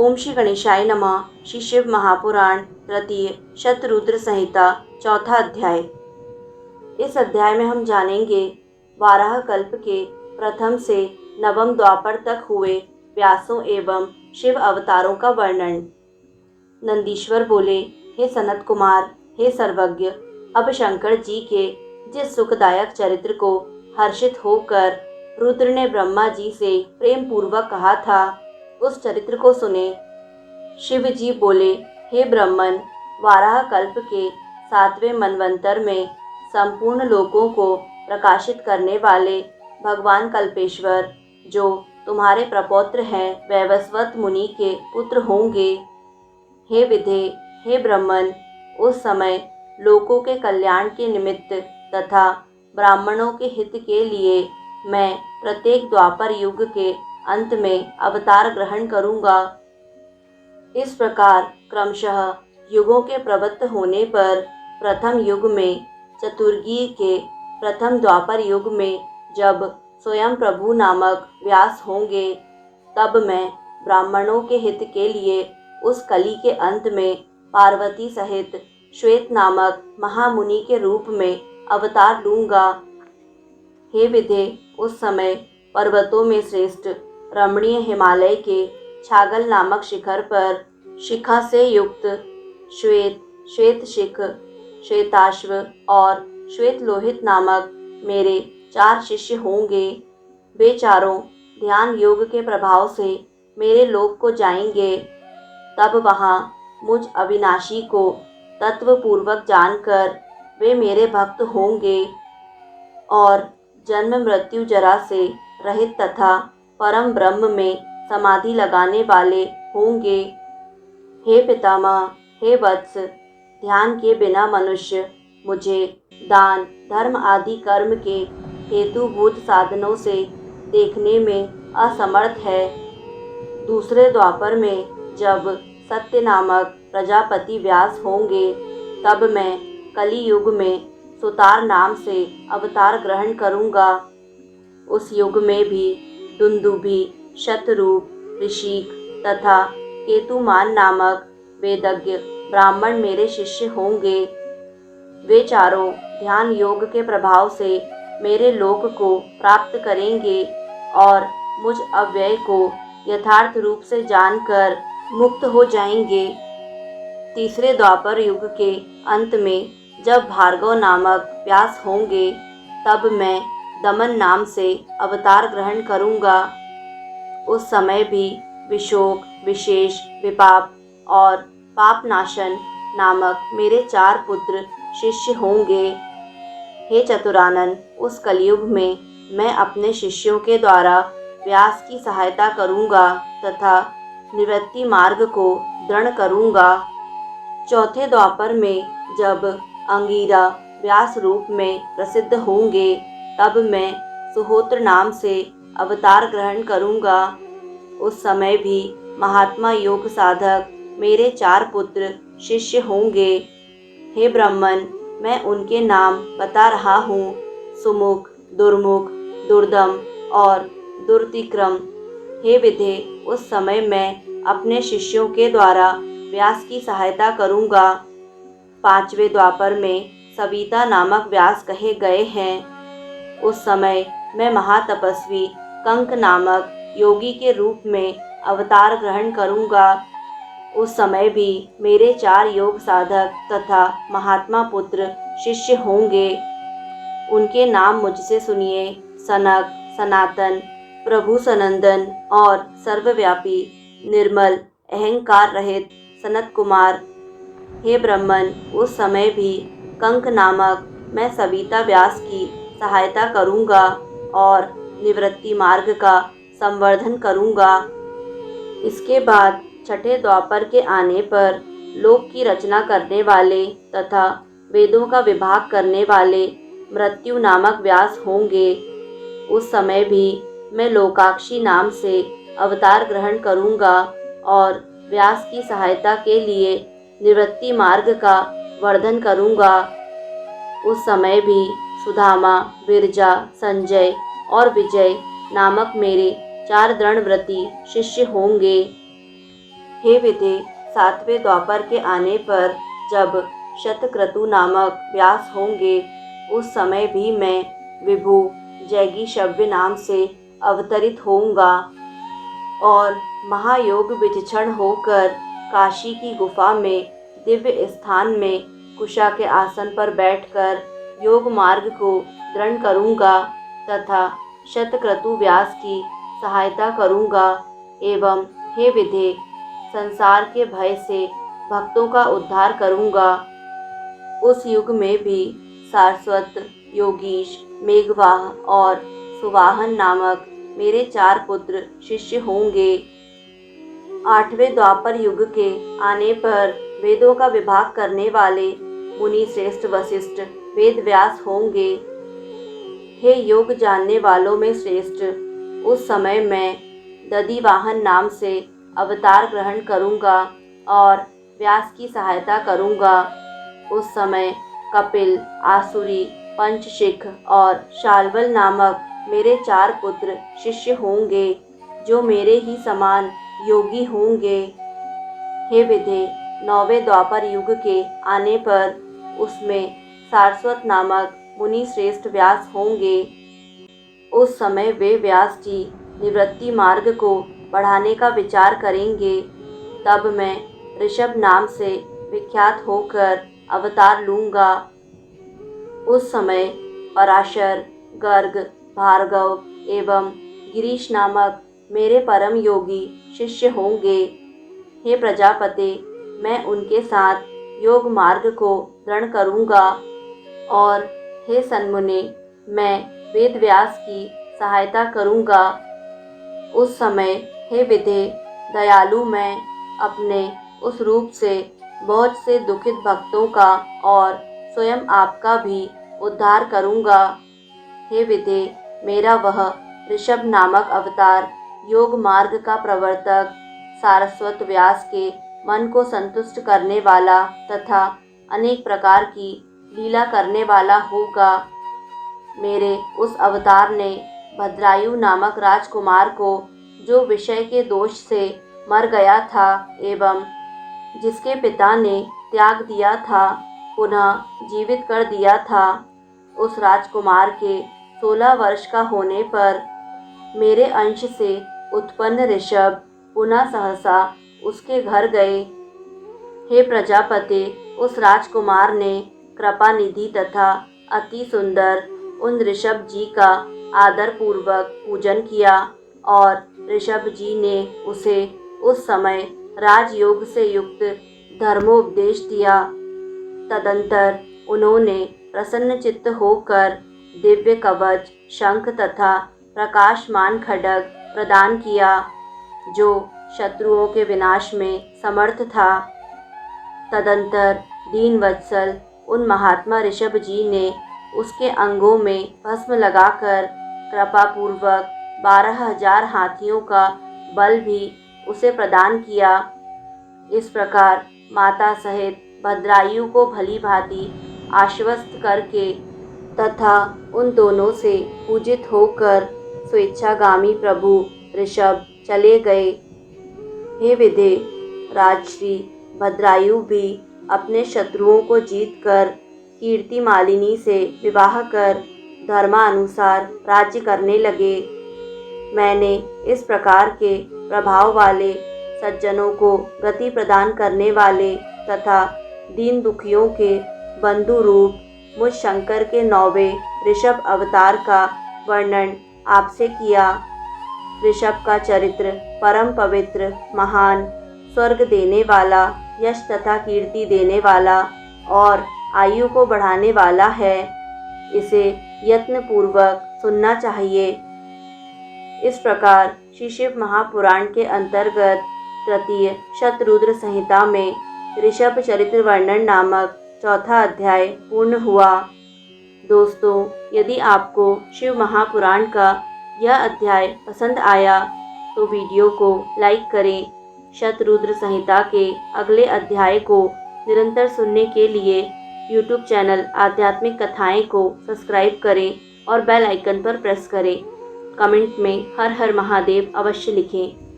ओम श्री गणेशाय नमः। श्री शिव महापुराण तृतीय शतरुद्र संहिता चौथा अध्याय। इस अध्याय में हम जानेंगे वाराह कल्प के प्रथम से नवम द्वापर तक हुए व्यासों एवं शिव अवतारों का वर्णन। नंदीश्वर बोले, हे सनत कुमार, हे सर्वज्ञ, अब शंकर जी के जिस सुखदायक चरित्र को हर्षित होकर रुद्र ने ब्रह्मा जी से प्रेम पूर्वक कहा था, उस चरित्र को सुने। शिव जी बोले, हे ब्रह्मन, वाराह कल्प के 7वें मनवंतर में संपूर्ण लोकों को प्रकाशित करने वाले भगवान कल्पेश्वर, जो तुम्हारे प्रपौत्र हैं, वैवस्वत मुनि के पुत्र होंगे। हे विधे, हे ब्रह्मन, उस समय लोकों के कल्याण के निमित्त तथा ब्राह्मणों के हित के लिए मैं प्रत्येक द्वापर युग के अंत में अवतार ग्रहण करूंगा। इस प्रकार क्रमशः युगों के प्रवृत्त होने पर प्रथम युग में, चतुर्गी के प्रथम द्वापर युग में जब स्वयं प्रभु नामक व्यास होंगे, तब मैं ब्राह्मणों के हित के लिए उस कली के अंत में पार्वती सहित श्वेत नामक महामुनि के रूप में अवतार लूंगा। हे विधे, उस समय पर्वतों में श्रेष्ठ रमणीय हिमालय के छागल नामक शिखर पर शिखा से युक्त श्वेत शिख, श्वेताश्व और श्वेत लोहित नामक मेरे 4 शिष्य होंगे। वे चारों ध्यान योग के प्रभाव से मेरे लोक को जाएंगे। तब वहाँ मुझ अविनाशी को तत्वपूर्वक जानकर वे मेरे भक्त होंगे और जन्म मृत्यु जरा से रहित तथा परम ब्रह्म में समाधि लगाने वाले होंगे। हे पितामह, हे वत्स, ध्यान के बिना मनुष्य मुझे दान धर्म आदि कर्म के हेतुभूत साधनों से देखने में असमर्थ है। दूसरे द्वापर में जब सत्य नामक प्रजापति व्यास होंगे, तब मैं कली युग में सुतार नाम से अवतार ग्रहण करूंगा। उस युग में भी दुंदुभि, शतरूप, ऋषिक तथा केतुमान नामक वेदज्ञ ब्राह्मण मेरे शिष्य होंगे। वे चारों ध्यान योग के प्रभाव से मेरे लोक को प्राप्त करेंगे और मुझ अव्यय को यथार्थ रूप से जानकर मुक्त हो जाएंगे। तीसरे द्वापर युग के अंत में जब भार्गव नामक व्यास होंगे, तब मैं दमन नाम से अवतार ग्रहण करूंगा। उस समय भी विशोक, विशेष, विपाप और पापनाशन नामक मेरे 4 पुत्र शिष्य होंगे। हे चतुरानन, उस कलयुग में मैं अपने शिष्यों के द्वारा व्यास की सहायता करूंगा तथा निवृत्ति मार्ग को दृढ़ करूंगा। चौथे द्वापर में जब अंगिरा व्यास रूप में प्रसिद्ध होंगे, तब मैं सुहोत्र नाम से अवतार ग्रहण करूंगा। उस समय भी महात्मा योग साधक मेरे 4 पुत्र शिष्य होंगे। हे ब्रह्मन, मैं उनके नाम बता रहा हूँ। सुमुख, दुर्मुख, दुर्दम और दुर्तिक्रम। हे विधे, उस समय मैं अपने शिष्यों के द्वारा व्यास की सहायता करूँगा। 5वें द्वापर में सविता नामक व्यास कहे गए हैं। उस समय मैं महातपस्वी कंक नामक योगी के रूप में अवतार ग्रहण करूँगा। उस समय भी मेरे 4 योग साधक तथा महात्मा पुत्र शिष्य होंगे। उनके नाम मुझसे सुनिए। सनक, सनातन, प्रभु सनंदन और सर्वव्यापी, निर्मल, अहंकार रहित सनत कुमार। हे ब्रह्मन, उस समय भी कंक नामक मैं सविता व्यास की सहायता करूंगा और निवृत्ति मार्ग का संवर्धन करूंगा। इसके बाद छठे द्वापर के आने पर लोक की रचना करने वाले तथा वेदों का विभाग करने वाले मृत्यु नामक व्यास होंगे। उस समय भी मैं लोकाक्षी नाम से अवतार ग्रहण करूंगा और व्यास की सहायता के लिए निवृत्ति मार्ग का वर्धन करूंगा। उस समय भी सुदामा, विरजा, संजय और विजय नामक मेरे 4 दृढ़व्रती शिष्य होंगे। हे विधे, 7वें द्वापर के आने पर जब शतक्रतु नामक व्यास होंगे, उस समय भी मैं विभु जैगीषव्य नाम से अवतरित होऊंगा और महायोग विचक्षण होकर काशी की गुफा में दिव्य स्थान में कुशा के आसन पर बैठकर योग मार्ग को दृढ़ करूंगा तथा शतक्रतु व्यास की सहायता करूंगा एवं हे विधे, संसार के भय से भक्तों का उद्धार करूंगा। उस युग में भी सारस्वत, योगीश, मेघवाह और सुवाहन नामक मेरे 4 पुत्र शिष्य होंगे। 8वें द्वापर युग के आने पर वेदों का विभाग करने वाले मुनि श्रेष्ठ वशिष्ठ वेद व्यास होंगे। हे योग जानने वालों में श्रेष्ठ, उस समय मैं दधिवाहन नाम से अवतार ग्रहण करूंगा और व्यास की सहायता करूंगा। उस समय कपिल, आसुरी, पंचशिख और शाल्वल नामक मेरे 4 पुत्र शिष्य होंगे, जो मेरे ही समान योगी होंगे। हे विधे, 9वें द्वापर युग के आने पर उसमें सारस्वत नामक मुनि श्रेष्ठ व्यास होंगे। उस समय वे व्यास जी निवृत्ति मार्ग को बढ़ाने का विचार करेंगे। तब मैं ऋषभ नाम से विख्यात होकर अवतार लूँगा। उस समय पराशर, गर्ग, भार्गव एवं गिरीश नामक मेरे परम योगी शिष्य होंगे। हे प्रजापते, मैं उनके साथ योग मार्ग को दृढ़ करूँगा और हे सन्मुने, मैं वेद व्यास की सहायता करूँगा। उस समय हे विधे, दयालु मैं अपने उस रूप से बहुत से दुखित भक्तों का और स्वयं आपका भी उद्धार करूँगा। हे विधे, मेरा वह ऋषभ नामक अवतार योग मार्ग का प्रवर्तक, सारस्वत व्यास के मन को संतुष्ट करने वाला तथा अनेक प्रकार की लीला करने वाला होगा। मेरे उस अवतार ने भद्रायु नामक राजकुमार को, जो विषय के दोष से मर गया था एवं जिसके पिता ने त्याग दिया था, पुनः जीवित कर दिया था, उस राजकुमार के 16 वर्ष का होने पर मेरे अंश से उत्पन्न ऋषभ पुनः सहसा उसके घर गए। हे प्रजापते, उस राजकुमार ने कृपा निधि तथा अति सुंदर उन ऋषभ जी का आदर पूर्वक पूजन किया और ऋषभ जी ने उसे उस समय राजयोग से युक्त धर्मोपदेश दिया। तदंतर उन्होंने प्रसन्न चित्त होकर दिव्य कवच, शंख तथा प्रकाशमान खड्ग प्रदान किया, जो शत्रुओं के विनाश में समर्थ था। तदंतर दीनवत्सल उन महात्मा ऋषभ जी ने उसके अंगों में भस्म लगाकर कृपापूर्वक 12,000 हाथियों का बल भी उसे प्रदान किया। इस प्रकार माता सहित भद्रायु को भली भांति आश्वस्त करके तथा उन दोनों से पूजित होकर स्वेच्छागामी प्रभु ऋषभ चले गए। हे विधे, राजश्री भद्रायु भी अपने शत्रुओं को जीतकर कीर्ति मालिनी से विवाह कर धर्मानुसार राज्य करने लगे। मैंने इस प्रकार के प्रभाव वाले सज्जनों को गति प्रदान करने वाले तथा दीन दुखियों के बंधु रूप मुझ शंकर के 9वें ऋषभ अवतार का वर्णन आपसे किया। ऋषभ का चरित्र परम पवित्र, महान, स्वर्ग देने वाला, यश तथा कीर्ति देने वाला और आयु को बढ़ाने वाला है। इसे यत्नपूर्वक सुनना चाहिए। इस प्रकार श्री शिव महापुराण के अंतर्गत तृतीय शतरुद्र संहिता में ऋषभ चरित्र वर्णन नामक चौथा अध्याय पूर्ण हुआ। दोस्तों, यदि आपको शिव महापुराण का यह अध्याय पसंद आया तो वीडियो को लाइक करें। शतरुद्र संहिता के अगले अध्याय को निरंतर सुनने के लिए YouTube चैनल आध्यात्मिक कथाएं को सब्सक्राइब करें और बेल आइकन पर प्रेस करें। कमेंट में हर हर महादेव अवश्य लिखें।